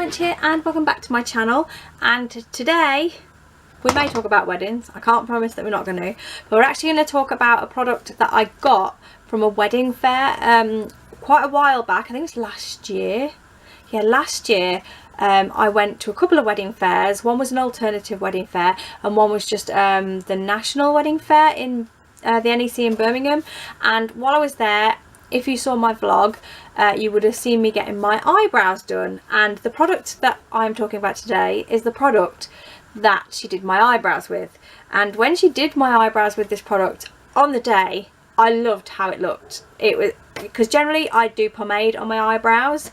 Charmedwench here and welcome back to my channel. And today we may talk about weddings. I can't promise that we're not going to, but we're actually going to talk about a product that I got from a wedding fair quite a while back. I think it was last year. Yeah, last year. I went to a couple of wedding fairs. One was an alternative wedding fair and one was just the national wedding fair in the NEC in Birmingham. And while I was there, if you saw my vlog, you would have seen me getting my eyebrows done. And the product that I'm talking about today is the product that she did my eyebrows with. And when she did my eyebrows with this product on the day, I loved how it looked. It was because generally I do pomade on my eyebrows,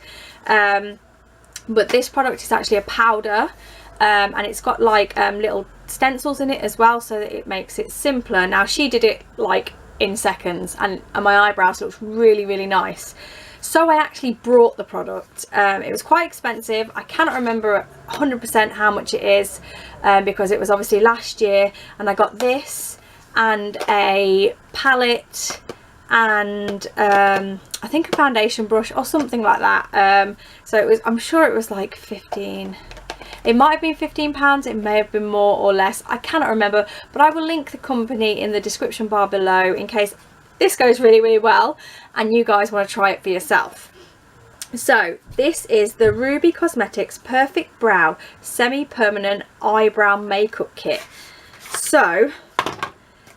but this product is actually a powder, and it's got like little stencils in it as well, so that it makes it simpler. Now she did it like in seconds and my eyebrows looked really nice, so I actually brought the product. It was quite expensive. I cannot remember 100% how much it is, because it was obviously last year, and I got this and a palette and I think a foundation brush or something like that. So it was, I'm sure it was like 15, it might have been £15, it may have been more or less, I cannot remember, but I will link the company in the description bar below in case this goes really well and you guys want to try it for yourself. So this is the Ruby Cosmetics Perfect Brow Semi-Permanent Eyebrow Makeup Kit. So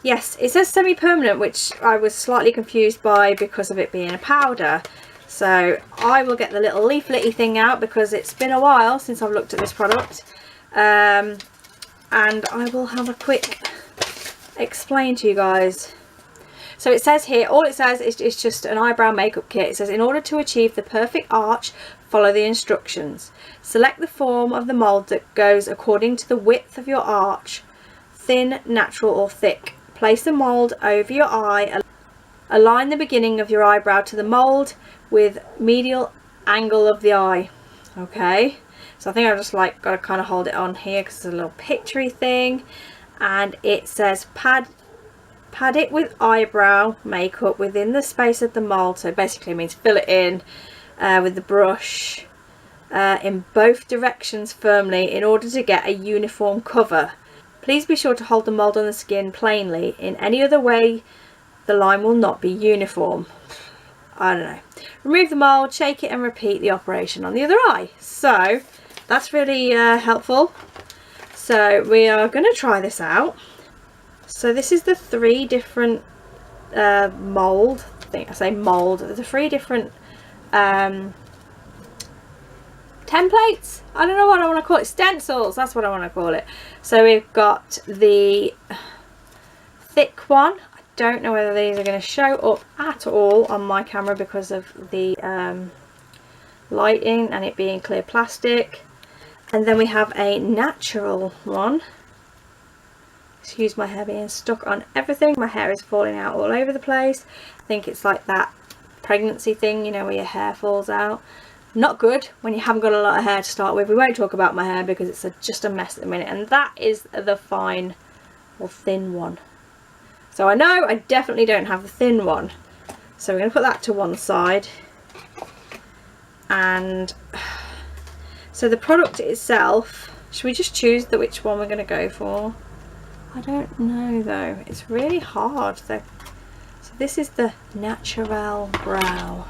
yes, it says semi-permanent, which I was slightly confused by because of it being a powder. So I will get the little leaflety thing out because it's been a while since I've looked at this product, and I will have a quick explain to you guys. So it says here, all it says is it's just an eyebrow makeup kit. It says, in order to achieve the perfect arch, follow the instructions. Select the form of the mould that goes according to the width of your arch, thin, natural or thick. Place the mould over your eye. Align the beginning of your eyebrow to the mould with medial angle of the eye. Okay, so I think I've just like got to kind of hold it on here because it's a little picturey thing, and it says pad it with eyebrow makeup within the space of the mould. So basically it means fill it in with the brush in both directions firmly in order to get a uniform cover. Please be sure to hold the mould on the skin plainly. In any other way the line will not be uniform. I don't know. Remove the mould, shake it and repeat the operation on the other eye. So that's really helpful. So we are going to try this out. So this is the 3 different mould, I think I say mould, the 3 different templates, I don't know what I want to call it, stencils, that's what I want to call it. So we've got the thick one. I don't know whether these are going to show up at all on my camera because of the lighting and it being clear plastic. And then we have a natural one. Excuse my hair being stuck on everything, my hair is falling out all over the place. I think it's like that pregnancy thing, you know, where your hair falls out. Not good when you haven't got a lot of hair to start with. We won't talk about my hair because it's just a mess at the minute, and that is the fine or thin one. So I know I definitely don't have the thin one, so we're going to put that to one side. And so the product itself, should we just choose which one we're going to go for? I don't know though, it's really hard though. So this is the Natural Brow.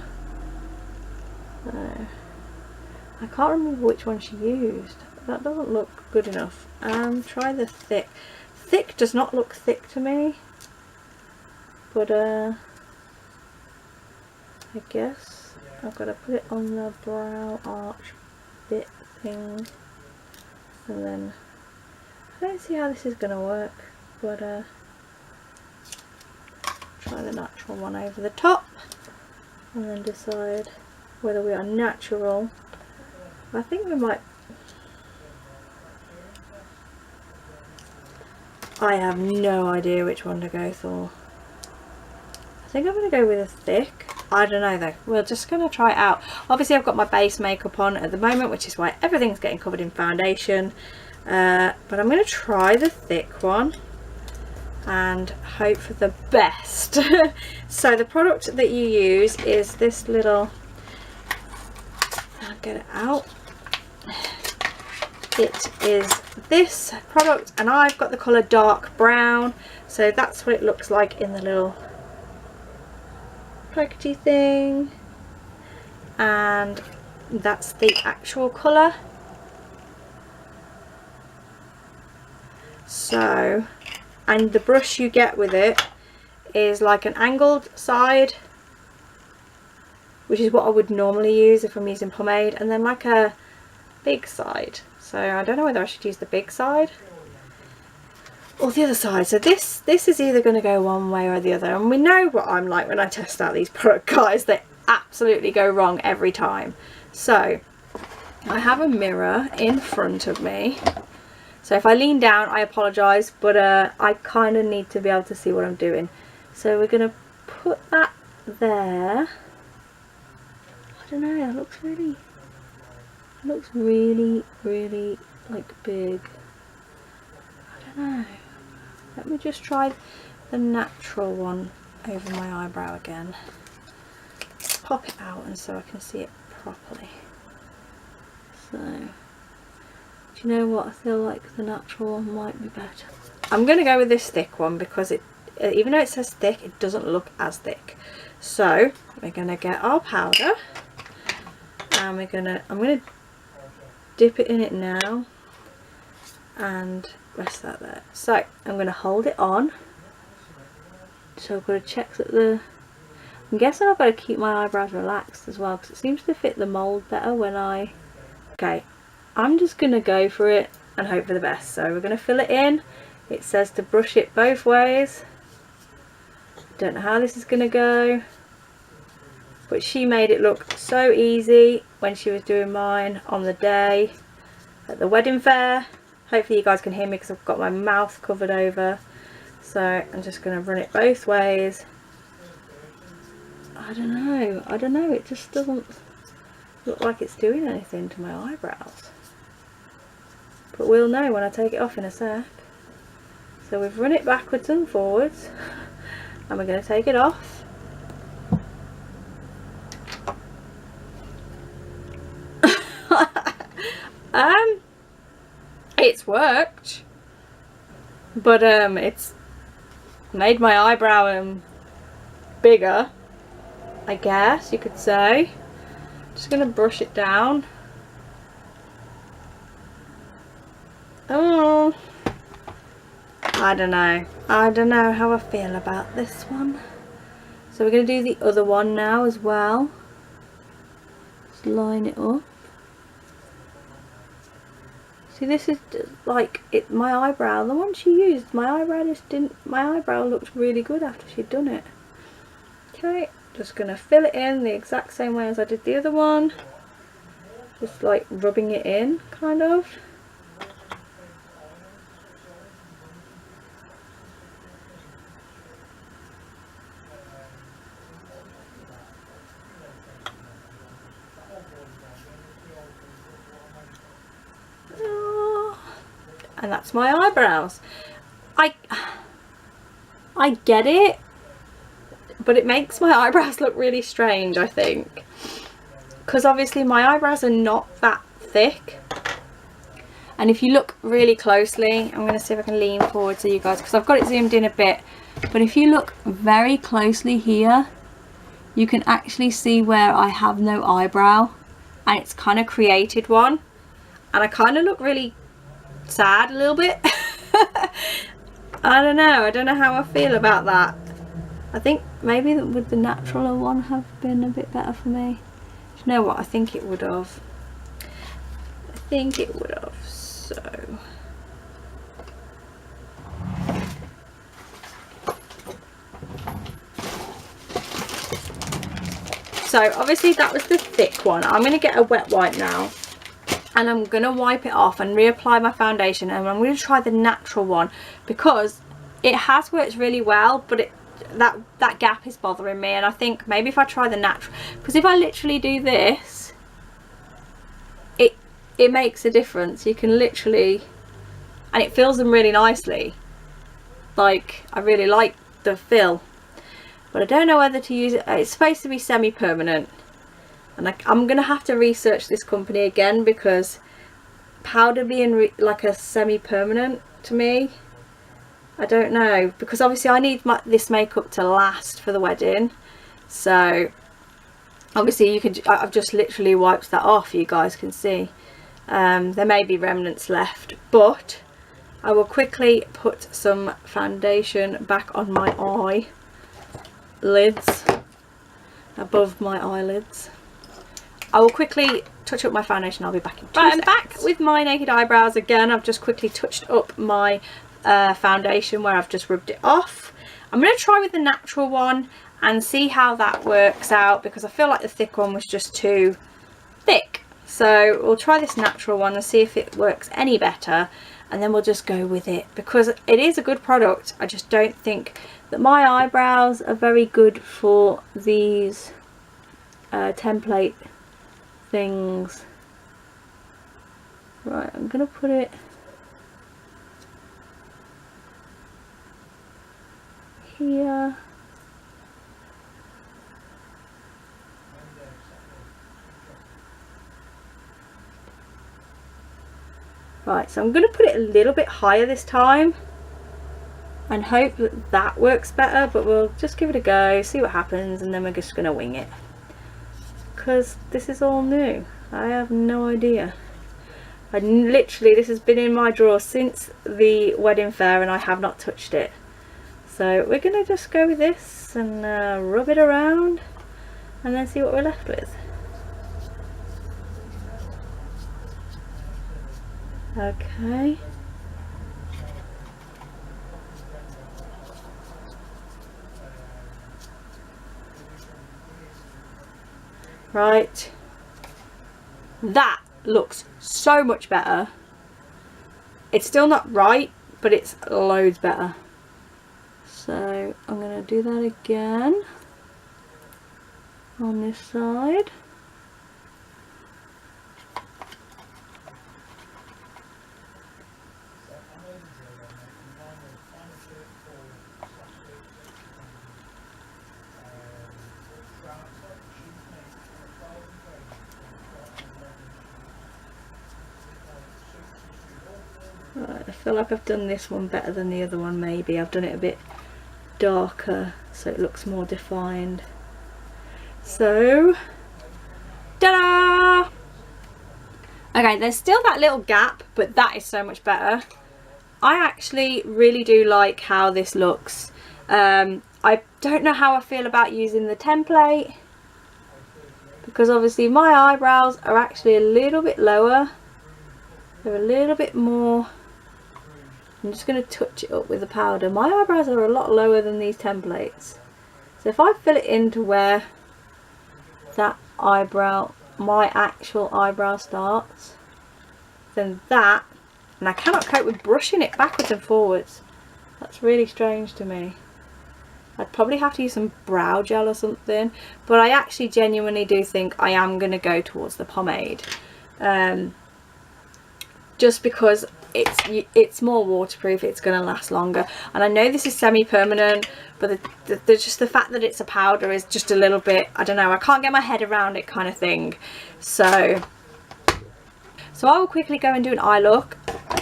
I can't remember which one she used. That doesn't look good enough. Try the thick. Thick does not look thick to me, but I guess I've got to put it on the brow arch bit thing, and then I don't see how this is going to work, but try the natural one over the top and then decide whether we are natural. I think we might, I have no idea which one to go for. I think I'm going to go with a thick. I don't know though, we're just going to try it out. Obviously I've got my base makeup on at the moment, which is why everything's getting covered in foundation, but I'm going to try the thick one and hope for the best. So the product that you use is this little, I'll get it out, it is this product, and I've got the colour dark brown, so that's what it looks like in the little packagey thing, and that's the actual colour. So, and the brush you get with it is like an angled side, which is what I would normally use if I'm using pomade, and then like a big side. So I don't know whether I should use the big side or the other side. So this is either going to go one way or the other, and we know what I'm like when I test out these product guys. They absolutely go wrong every time. So I have a mirror in front of me, so if I lean down I apologise, but I kind of need to be able to see what I'm doing. So we're going to put that there. I don't know, it looks really like big. I don't know. Let me just try the natural one over my eyebrow again. Pop it out and so I can see it properly. So, do you know what? I feel like the natural one might be better. I'm going to go with this thick one because it, even though it says thick, it doesn't look as thick. So we're going to get our powder, and I'm going to dip it in it now and rest that there. So I'm going to hold it on. So I've got to check that I'm guessing I've got to keep my eyebrows relaxed as well, because it seems to fit the mould better when I... Okay, I'm just going to go for it and hope for the best. So we're going to fill it in. It says to brush it both ways. Don't know how this is going to go, but she made it look so easy when she was doing mine on the day at the wedding fair. Hopefully you guys can hear me because I've got my mouth covered over. So I'm just going to run it both ways. I don't know, it just doesn't look like it's doing anything to my eyebrows. But we'll know when I take it off in a sec. So we've run it backwards and forwards, and we're going to take it off. It's worked, but it's made my eyebrow bigger, I guess you could say. Just gonna brush it down. Oh, I don't know how I feel about this one. So we're gonna do the other one now as well. Just line it up. See, this is like it. My eyebrow, the one she used, my eyebrow just didn't. My eyebrow looked really good after she'd done it. Okay, just gonna fill it in the exact same way as I did the other one. Just like rubbing it in, kind of. And that's my eyebrows. I get it, but it makes my eyebrows look really strange, I think, because obviously my eyebrows are not that thick. And if you look really closely, I'm going to see if I can lean forward so you guys, because I've got it zoomed in a bit, but if you look very closely here, you can actually see where I have no eyebrow, and it's kind of created one, and I kind of look really sad a little bit. I don't know how I feel about that. I think maybe would the natural one have been a bit better for me? Do you know what, I think it would have. So obviously that was the thick one. I'm going to get a wet wipe now, and I'm going to wipe it off and reapply my foundation, and I'm going to try the natural one because it has worked really well, but that gap is bothering me, and I think maybe if I try the natural, because if I literally do this, it makes a difference. You can literally, and it fills them really nicely. Like, I really like the fill, but I don't know whether to use it. It's supposed to be semi-permanent, and I'm gonna have to research this company again, because powder being like a semi-permanent to me. I don't know, because obviously I need this makeup to last for the wedding. So obviously you can, I've just literally wiped that off, you guys can see. There may be remnants left, but I will quickly put some foundation back on my eyelids, above my eyelids. I will quickly touch up my foundation. I'll be back in 2 seconds. I'm back with my naked eyebrows again. I've just quickly touched up my foundation where I've just rubbed it off. I'm going to try with the natural one and see how that works out, because I feel like the thick one was just too thick. So we'll try this natural one and see if it works any better, and then we'll just go with it, because it is a good product. I just don't think that my eyebrows are very good for these template things. Right, I'm gonna put it here. Right, so I'm going to put it a little bit higher this time and hope that that works better, but we'll just give it a go, see what happens, and then we're just going to wing it, because this is all new. I have no idea. This has been in my drawer since the wedding fair and I have not touched it. So we're going to just go with this and rub it around and then see what we're left with. Okay. Right. That looks so much better. It's still not right, but it's loads better. So I'm going to do that again on this side. Right, I feel like I've done this one better than the other one. Maybe I've done it a bit darker so it looks more defined. So, ta-da! Okay, there's still that little gap, but that is so much better. I actually really do like how this looks. I don't know how I feel about using the template, because obviously my eyebrows are actually a little bit lower. They're a little bit more. I'm just going to touch it up with the powder. My eyebrows are a lot lower than these templates. So if I fill it in to where that eyebrow, my actual eyebrow starts, then that, and I cannot cope with brushing it backwards and forwards. That's really strange to me. I'd probably have to use some brow gel or something, but I actually genuinely do think I am going to go towards the pomade. Just because it's more waterproof, it's going to last longer, and I know this is semi-permanent, but just the fact that it's a powder is just a little bit, I don't know, I can't get my head around it kind of thing. So I will quickly go and do an eye look,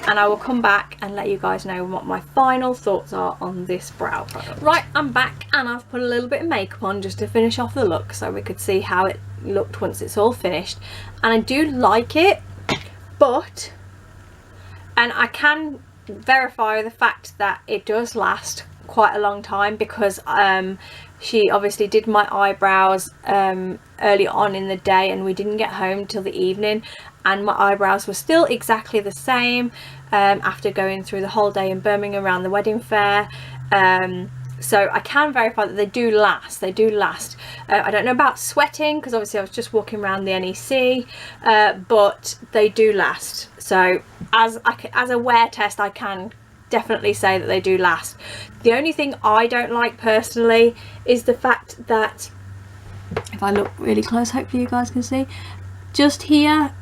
and I will come back and let you guys know what my final thoughts are on this brow product. Right, I'm back, and I've put a little bit of makeup on just to finish off the look so we could see how it looked once it's all finished, and I do like it, but and I can verify the fact that it does last quite a long time, because she obviously did my eyebrows early on in the day and we didn't get home till the evening, and my eyebrows were still exactly the same after going through the whole day in Birmingham around the wedding fair. So I can verify that they do last. They do last. I don't know about sweating, because obviously I was just walking around the NEC, but they do last. So as a wear test, I can definitely say that they do last. The only thing I don't like personally is the fact that, if I look really close, hopefully you guys can see, just here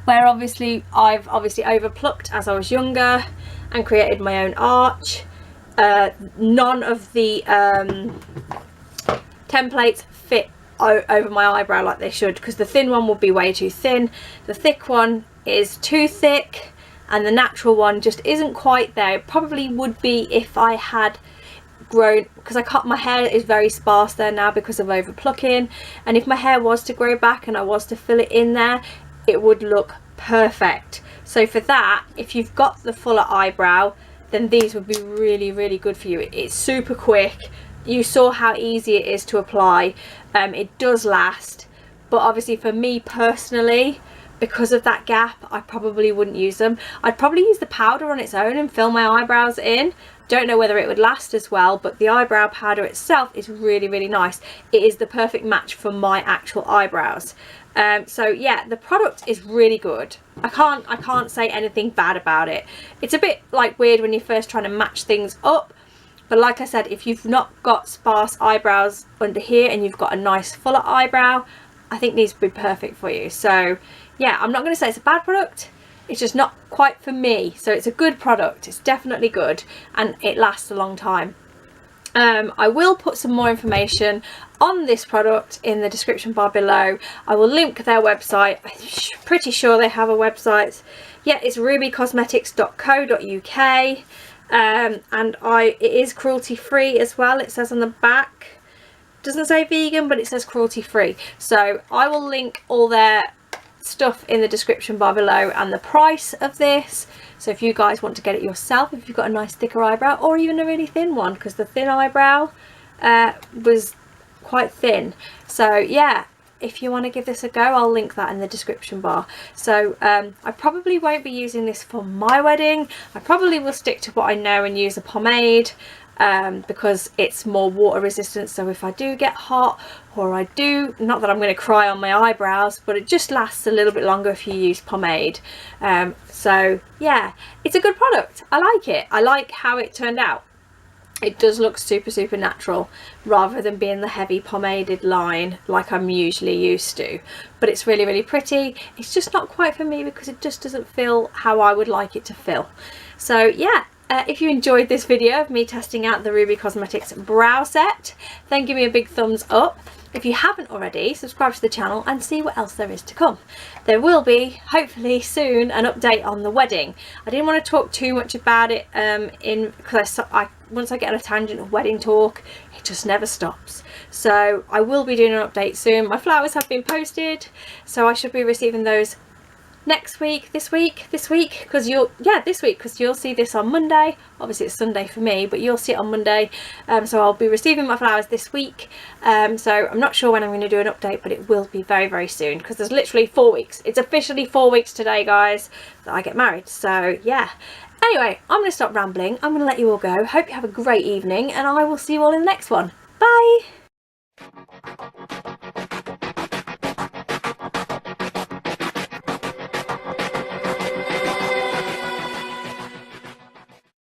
where obviously I've over plucked as I was younger and created my own arch. None of the templates fit over my eyebrow like they should, because the thin one would be way too thin. The thick one is too thick and the natural one just isn't quite there. It probably would be if I had grown, because my hair is very sparse there now because of over plucking, and if my hair was to grow back and I was to fill it in there, it would look perfect. So for that, if you've got the fuller eyebrow, then these would be really, really good for you. It's super quick. You saw how easy it is to apply. It does last, but obviously for me personally, because of that gap, I probably wouldn't use them. I'd probably use the powder on its own and fill my eyebrows in. Don't know whether it would last as well, but the eyebrow powder itself is really, really nice. It is the perfect match for my actual eyebrows. So yeah, the product is really good. I can't say anything bad about it. It's a bit like weird when you're first trying to match things up, but like I said, if you've not got sparse eyebrows under here and you've got a nice fuller eyebrow, I think these would be perfect for you. So yeah, I'm not going to say it's a bad product. It's just not quite for me. So it's a good product. It's definitely good and it lasts a long time. I will put some more information on this product in the description bar below. I will link their website. I'm pretty sure they have a website. Yeah, it's rubycosmetics.co.uk. And it is cruelty free as well. It says on the back. Doesn't say vegan, but it says cruelty free. So I will link all their stuff in the description bar below and the price of this. So if you guys want to get it yourself, if you've got a nice thicker eyebrow or even a really thin one, because the thin eyebrow was quite thin. So yeah, if you want to give this a go, I'll link that in the description bar. So I probably won't be using this for my wedding. I probably will stick to what I know and use a pomade, because it's more water resistant. So if I do get hot, or I do, not that I'm going to cry on my eyebrows, but it just lasts a little bit longer if you use pomade. So yeah, it's a good product. I like it. I like how it turned out. It does look super, super natural rather than being the heavy pomaded line like I'm usually used to. But it's really, really pretty. It's just not quite for me because it just doesn't feel how I would like it to feel. So yeah, if you enjoyed this video of me testing out the Ruby Cosmetics brow set, then give me a big thumbs up. If you haven't already, subscribe to the channel and see what else there is to come. There will be, hopefully soon, an update on the wedding. I didn't want to talk too much about it because once I get on a tangent of wedding talk, it just never stops. So I will be doing an update soon. My flowers have been posted, so I should be receiving those next week, this week, because you'll see this on Monday. Obviously it's Sunday for me, but you'll see it on Monday. So I'll be receiving my flowers this week. So I'm not sure when I'm going to do an update, but it will be very, very soon, because there's literally 4 weeks. It's officially 4 weeks today, guys, that I get married. So yeah. Anyway, I'm going to stop rambling. I'm going to let you all go. Hope you have a great evening, and I will see you all in the next one. Bye!